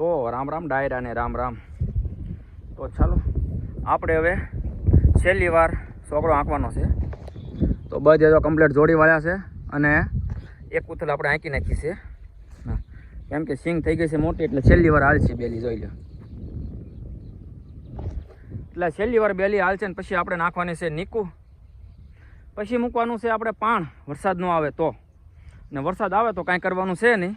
તો રામ રામ ડાયરા ને રામ રામ. તો ચાલો આપણે હવે છેલ્લી વાર છોકરો આંકવાનો છે. તો બધે તો કમ્પ્લીટ જોડી વાળ્યા છે અને એક ઉથલ આપણે આંકી નાખી છે. કેમ કે સિંગ થઈ ગઈ છે મોટી, એટલે છેલ્લી વાર હાલશે બેલી. જોઈ લો, એટલે છેલ્લી વાર બેલી હાલશે ને પછી આપણે નાખવાની છે નીકું. પછી મૂકવાનું છે આપણે પાણ, વરસાદ ન આવે તો. ને વરસાદ આવે તો કાંઈ કરવાનું છે નહીં.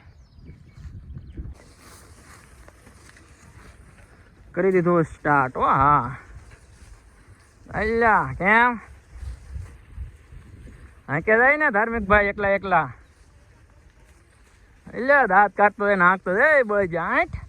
કરી દીધું સ્ટાર્ટ. ઓ હા, અલ્યા કેમ હાંકે જાય ને ધાર્મિક ભાઈ એકલા એકલા. એટલે દાંત કાઢતો હોય નાખતો એ બળી આઠ.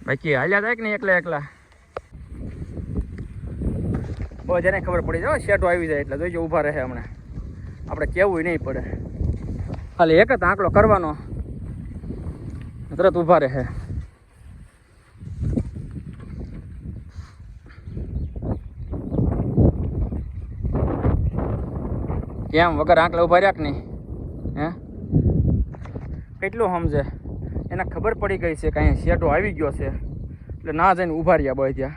બાકી હાલ્યા થાય કે નહીં એકલા એકલા. બહુ જેને ખબર પડી જાય શેટો આવી જાય એટલે જોઈજો ઊભા રહે. હમણાં આપણે કેવું નહીં પડે, ખાલી એક જ આંકડો કરવાનો, તરત ઊભા રહે. કેમ વગર આંકડા ઊભા રહ્યા કે નહીં? હે કેટલું સમજે, એને ખબર પડી ગઈ છે કે અહીંયા શેટો આવી ગયો છે, એટલે ના જઈને ઊભા રહ્યા બળ ત્યાં.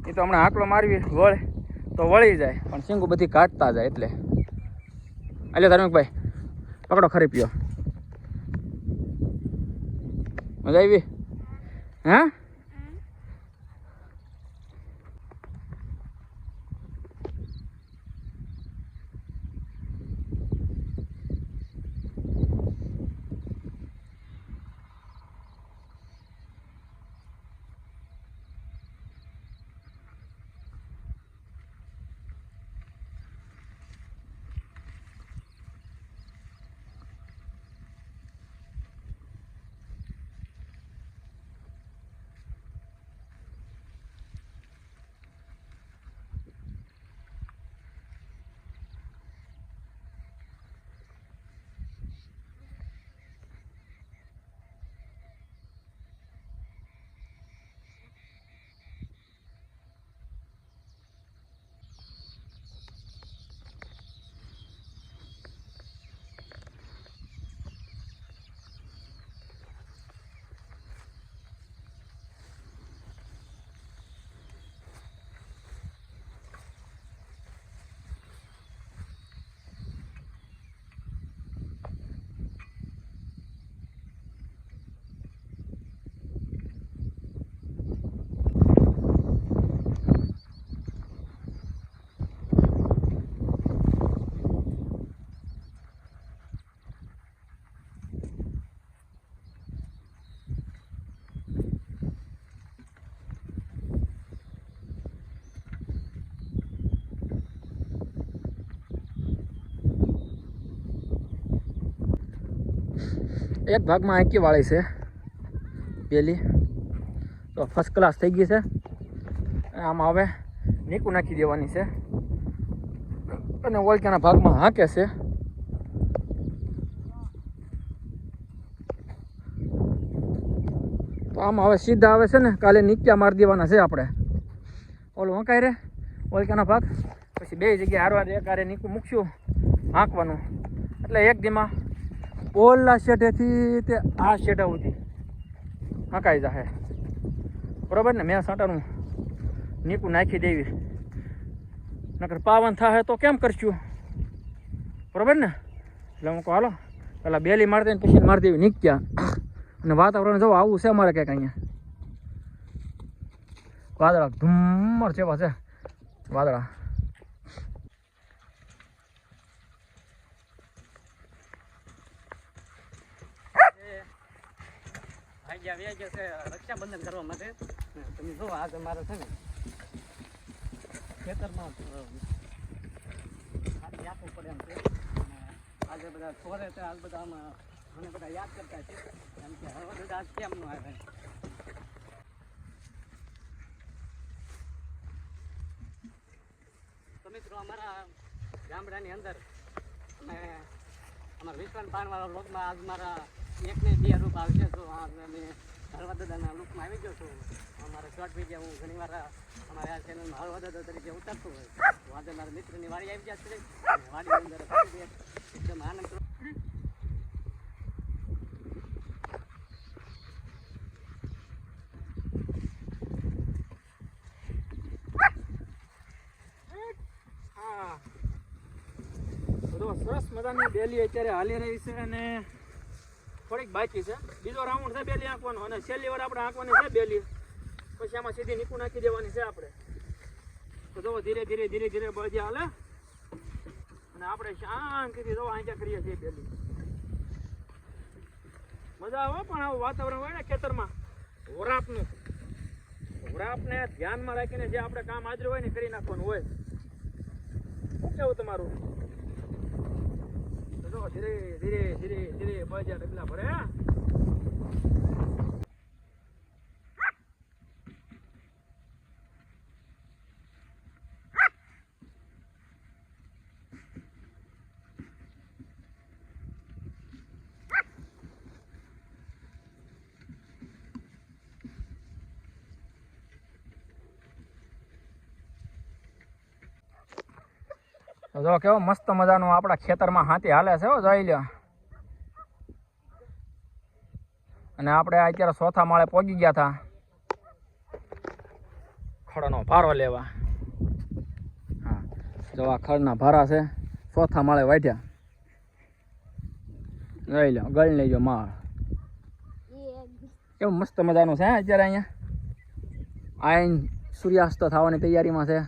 એ તો હમણાં આંકડો મારવી વળે તો વળી જાય, પણ સિંગુ બધી કાઢતા જાય એટલે. ધાર્મિકભાઈ પકડો ખરી પીઓ. મજા આવી? હા એક ભાગમાં આંકી વાળી છે પેલી, તો ફર્સ્ટ ક્લાસ થઈ ગઈ છે. આમાં હવે નીકું નાખી દેવાની છે અને ઓળખ્યાના ભાગમાં હાંકે છે. તો આમાં હવે સીધા આવે છે ને કાલે નીક્યા મારી દેવાના છે આપણે. ઓલું હંકાય રે ઓળખ્યાના ભાગ, પછી બે જગ્યાએ હારવા એક હારે નીકું મૂકશું હાંકવાનું, એટલે એક દીમાં ઓલા શેઠેથી તે આ શેઠા સુધી હકાઈ જાહે. બરોબર ને? મેં સાંટાનું નીકું નાખી દેવી, નકર પાવન થાય તો કેમ કરશું? બરોબર ને? એટલે હું કહું હાલો પેલા બેલી મારતી ને પછી મારી દેવી નીકળ્યા. અને વાતાવરણ જો આવું છે અમારે ક્યાંક અહીંયા. વાદળા ધુમ્મર જેવા છે વાદળા. રક્ષાબંધન કરવા માટે તમે જો આજે મારે છે ને ખેતરમાં આપવું પડે એમ છે. આજે બધા છોરે છે, આજ બધા આમાં મને બધા યાદ કરતા છે એમ કે હવે બધા આજ કેમ ન આવે. તો મિત્રો અમારા ગામડાની અંદર અમે અમારા વિશ્વાન પાનવાળા લોકમાં આજ મારા 1 ને 2 રૂપ આવશે તો અમે હળવા દાદાના લુકમાં આવી ગયો છું. અમારા શોર્ટ વિડીયો હું ઘણીવાર અમારા આ ચેનલમાં હળવા દાદા તરીકે ઉતારતો હોય તો આજે મારા મિત્રની વાડી આવી જશે અને વાડીની અંદર એકદમ આનંદ કરો. હા બધો સરસ મજાની બેલી અત્યારે હાલી રહી છે અને થોડીક બાકી છે. બીજો રાઉન્ડ છે બેલી આંકવાનો અને છેલ્લી વાર આપણે આંકવાની છે બેલી, પછી આમાં સીધી નીકું નાખી દેવાની છે આપણે. તો જો ધીરે ધીરે ધીરે ધીરે બળજી હાલે અને આપણે શાંતિથી જો આંક્યા કરીએ છીએ બેલી. મજા આવે પણ આવું વાતાવરણ હોય ને ખેતરમાં વરાપનું, વરાપને ધ્યાનમાં રાખીને જે આપણે કામ આદર્યું હોય ને કરી નાખવાનું હોય. શું કેવું તમારું? તો જો ધીરે ધીરે ધીરે ધીરે બળજા ડગલા ભરે. જો કેવો મસ્ત મજાનું આપણા ખેતરમાં હાથી હાલે છે. જોઈ લ્યો. અને આપણે અત્યારે ચોથા માળે પહોંચી ગયા હતા ખડનો ભારો લેવા. હા જો આ ખડના ભારા છે, ચોથા માળે વાઢ્યા. જોઈ લો, ગળ લેજો માળ. કેવું મસ્ત મજાનું છે અત્યારે અહીંયા. આઈન સૂર્યાસ્ત થવાની તૈયારીમાં છે.